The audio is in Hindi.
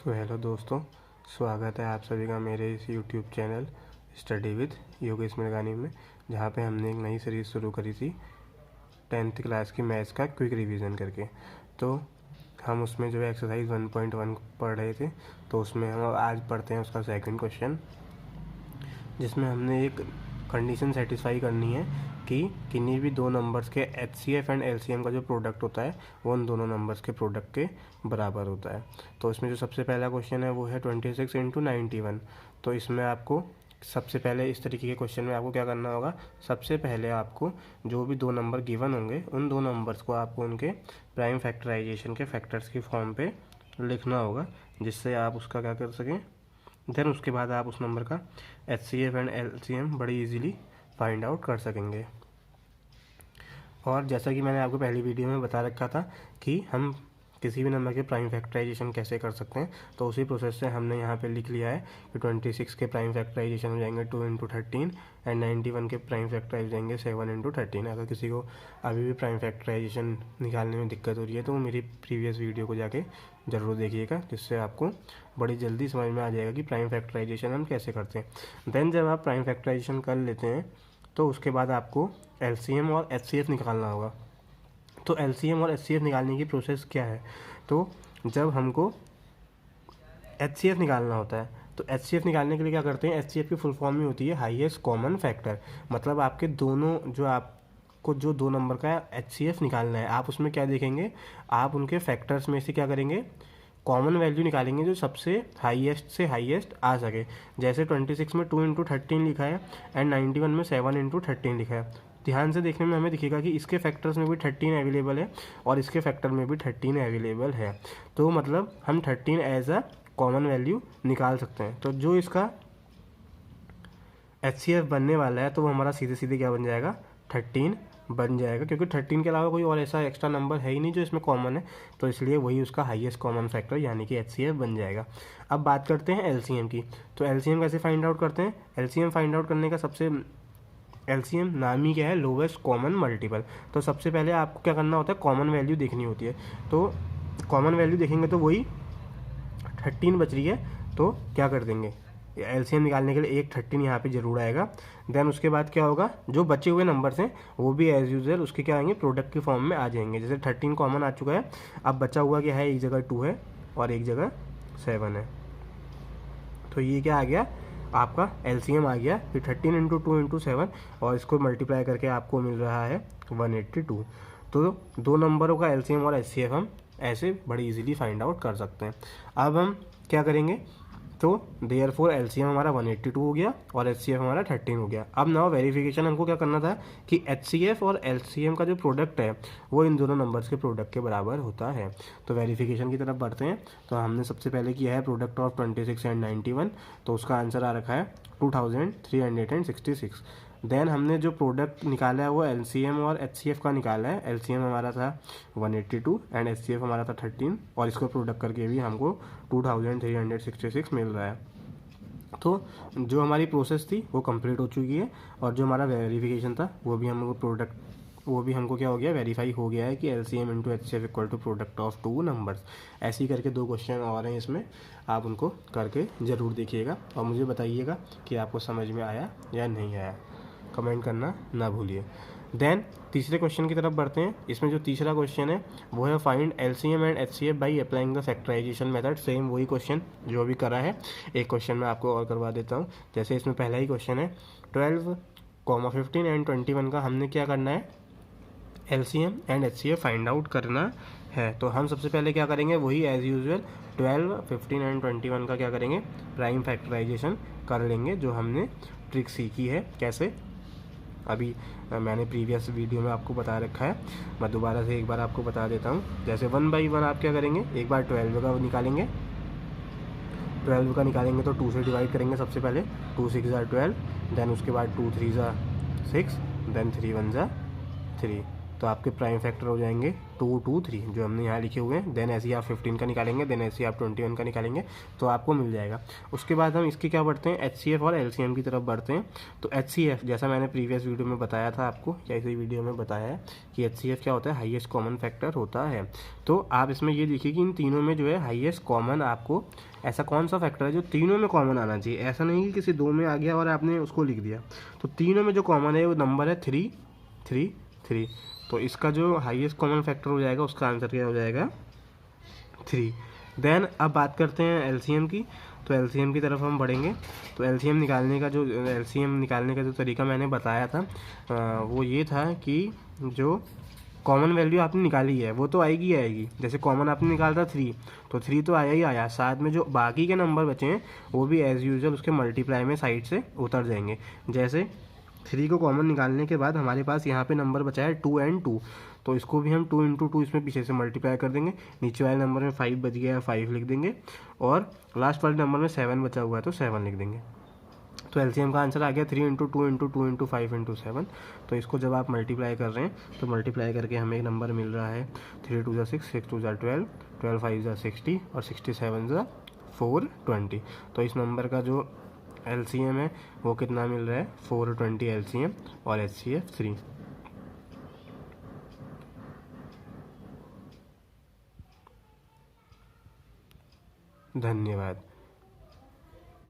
सो हेलो दोस्तों, स्वागत है आप सभी का मेरे इस YouTube channel study with Yogesh Mirgani में, जहाँ पे हमने एक नई सीरीज़ शुरू करी थी 10th क्लास की मैथ्स का क्विक रिवीजन करके। तो हम उसमें जो है एक्सरसाइज 1.1 पढ़ रहे थे, तो उसमें हम आज पढ़ते हैं उसका सेकंड क्वेश्चन, जिसमें हमने एक कंडीशन सेटिस्फाई करनी है कि किन्हीं भी दो नंबर्स के HCF एंड LCM का जो प्रोडक्ट होता है वो उन दोनों नंबर्स के प्रोडक्ट के बराबर होता है। तो इसमें जो सबसे पहला क्वेश्चन है वो है 26 × 91। तो इसमें आपको सबसे पहले इस तरीके के क्वेश्चन में आपको क्या करना होगा, सबसे पहले आपको जो भी दो नंबर गिवन होंगे उन दो नंबर्स को आपको उनके प्राइम फैक्टराइजेशन के फैक्टर्स की फॉर्म पे लिखना होगा, जिससे आप उसका क्या कर सकें। देन उसके बाद आप उस नंबर का HCF एंड LCM बड़ी इजीली फाइंड आउट कर सकेंगे। और जैसा कि मैंने आपको पहली वीडियो में बता रखा था कि हम किसी भी नंबर के प्राइम फैक्टराइजेशन कैसे कर सकते हैं, तो उसी प्रोसेस से हमने यहाँ पे लिख लिया है कि 26 के प्राइम फैक्टराइजेशन हो जाएंगे 2 × 13 एंड 91 के प्राइम फैक्टराइज हो जाएंगे 7 × 13। अगर किसी को अभी भी प्राइम फैक्टराइजेशन निकालने में दिक्कत हो रही है तो वो मेरी प्रीवियस वीडियो को जाके ज़रूर देखिएगा, जिससे आपको बड़ी जल्दी समझ में आ जाएगा कि प्राइम फैक्टराइजेशन हम कैसे करते हैं। देन जब आप प्राइम फैक्टराइजेशन कर लेते हैं तो उसके बाद आपको LCM और HCF निकालना होगा। तो LCM और HCF निकालने की प्रोसेस क्या है, तो जब हमको HCF निकालना होता है तो HCF निकालने के लिए क्या करते हैं, HCF की फुल फॉर्म ही होती है हाईएस्ट कॉमन फैक्टर। मतलब आपके दोनों जो आपको जो दो नंबर का HCF निकालना है, आप उसमें क्या देखेंगे, आप उनके फैक्टर्स में से क्या करेंगे, कॉमन वैल्यू निकालेंगे जो सबसे हाईएस्ट से हाईएस्ट आ सके। जैसे 26 में 2 × 13 लिखा है एंड 91 में 7 × 13 लिखा है। ध्यान से देखने में हमें दिखेगा कि इसके फैक्टर्स में भी 13 अवेलेबल है और इसके फैक्टर में भी 13 अवेलेबल है। तो मतलब हम 13 एज अ कॉमन वैल्यू निकाल सकते हैं। तो जो इसका HCF बनने वाला है तो वो हमारा सीधे सीधे क्या बन जाएगा, 13 बन जाएगा, क्योंकि 13 के अलावा कोई और ऐसा एक्स्ट्रा नंबर है ही नहीं जो इसमें कॉमन है, तो इसलिए वही उसका हाईएस्ट कॉमन फैक्टर यानी कि HCF बन जाएगा। अब बात करते हैं LCM की। तो LCM कैसे फाइंड आउट करते हैं, LCM फाइंड आउट करने का LCM नाम ही क्या है, लोवेस्ट कॉमन मल्टीपल। तो सबसे पहले आपको क्या करना होता है, कॉमन वैल्यू देखनी होती है। तो कॉमन वैल्यू देखेंगे तो वही 13 बच रही है, तो क्या कर देंगे, LCM निकालने के लिए एक 13 यहाँ पे जरूर आएगा। देन उसके बाद क्या होगा, जो बचे हुए नंबर्स हैं वो भी एज यूजुअल उसके क्या आएंगे, प्रोडक्ट की फॉर्म में आ जाएंगे। जैसे 13 कॉमन आ चुका है, अब बचा हुआ क्या है, एक जगह 2 है और एक जगह 7 है, तो ये क्या आ गया, आपका LCM आ गया। फिर 13 × 2 × 7 और इसको मल्टीप्लाई करके आपको मिल रहा है 182। तो दो नंबरों का LCM और HCF हम ऐसे बड़ी इजीली फाइंड आउट कर सकते हैं। अब हम क्या करेंगे, तो देयरफॉर LCM हमारा 182 हो गया और HCF हमारा 13 हो गया। अब नाउ वेरिफिकेशन हमको क्या करना था कि HCF और LCM का जो प्रोडक्ट है वो इन दोनों नंबर्स के प्रोडक्ट के बराबर होता है। तो वेरिफिकेशन की तरफ बढ़ते हैं। तो हमने सबसे पहले किया है प्रोडक्ट ऑफ 26 एंड 91, तो उसका आंसर आ रखा है 2366। देन हमने जो प्रोडक्ट निकाला है वो LCM और HCF का निकाला है। LCM हमारा था 182 एंड HCF हमारा था 13, और इसको प्रोडक्ट करके भी हमको 2366 मिल रहा है। तो जो हमारी प्रोसेस थी वो कंप्लीट हो चुकी है, और जो हमारा वेरिफिकेशन था वो भी हमको क्या हो गया, वेरीफाई हो गया है कि LCM × HCF equal to product of two numbers. ऐसे ही करके दो क्वेश्चन और हैं इसमें, आप उनको करके ज़रूर देखिएगा और मुझे बताइएगा कि आपको समझ में आया या नहीं आया, कमेंट करना ना भूलिए। देन तीसरे क्वेश्चन की तरफ बढ़ते हैं। इसमें जो तीसरा क्वेश्चन है वो है find LCM and HCF by applying the factorization method. Same वही क्वेश्चन जो भी करा है, एक क्वेश्चन मैं आपको और करवा देता हूँ। जैसे इसमें पहला ही क्वेश्चन है 12, 15 एंड 21 का हमने क्या करना है, LCM and HCF find out करना है। तो हम सबसे पहले क्या करेंगे, वही एज यूजुअल 12, 15 एंड 21 का क्या करेंगे, प्राइम फैक्टराइजेशन कर लेंगे, जो हमने ट्रिक सीखी है कैसे, अभी मैंने प्रीवियस वीडियो में आपको बता रखा है, मैं दोबारा से एक बार आपको बता देता हूँ। जैसे 1 बाई 1 आप क्या करेंगे, एक बार 12 का निकालेंगे, 12 का निकालेंगे तो 2 से डिवाइड करेंगे सबसे पहले, 2 6 = 12, देन उसके बाद 2 3 = 6, देन 3 1 = 3, तो आपके प्राइम फैक्टर हो जाएंगे 2 2 3 जो हमने यहाँ लिखे हुए हैं। देन ऐसे ही आप 15 का निकालेंगे, देन ऐसे ही आप 21 का निकालेंगे, तो आपको मिल जाएगा। उसके बाद हम इसके क्या बढ़ते हैं, HCF और LCM की तरफ बढ़ते हैं। तो HCF जैसा मैंने प्रीवियस वीडियो में बताया था आपको, या इसी वीडियो में बताया है कि HCF क्या होता है, हाईएस्ट कॉमन फैक्टर होता है। तो आप इसमें ये देखिए कि इन तीनों में जो है हाईएस्ट कॉमन आपको ऐसा कौन सा फैक्टर है जो तीनों में कॉमन आना चाहिए। ऐसा नहीं कि किसी दो में आ गया और आपने उसको लिख दिया। तो तीनों में जो कॉमन है वो नंबर है 3 3 3। तो इसका जो हाईएस्ट कॉमन फैक्टर हो जाएगा उसका आंसर क्या हो जाएगा 3। देन अब बात करते हैं एलसीएम की। तो एलसीएम की तरफ हम बढ़ेंगे। तो एलसीएम निकालने का जो तरीका मैंने बताया था वो ये था कि जो कॉमन वैल्यू आपने निकाली है वो तो आएगी ही आएगी। जैसे कॉमन आपने निकाला था 3, तो 3 तो आया ही आया, साथ में जो बाकी के नंबर बचे हैं वो भी एज़ यूजुअल उसके मल्टीप्लाई में साइड से उतर जाएंगे। जैसे 3 को कॉमन निकालने के बाद हमारे पास यहाँ पे नंबर बचा है 2 and 2, तो इसको भी हम 2 into 2 इसमें पीछे से मल्टीप्लाई कर देंगे। नीचे वाले नंबर में 5 बच गया है, 5 लिख देंगे, और लास्ट वाले नंबर में 7 बचा हुआ है तो 7 लिख देंगे। तो एलसीएम का आंसर आ गया 3 into 2 into 2 into 5 into 7। तो इसको जब आप मल्टीप्लाई कर रहे हैं तो मल्टीप्लाई करके हमें एक नंबर मिल रहा है 3 2 6, 6 2 12, 12 5 60 और 67 420। तो इस नंबर का जो एलसीएम है वो कितना मिल रहा है 420 एलसीएम और एचसीएफ 3। धन्यवाद।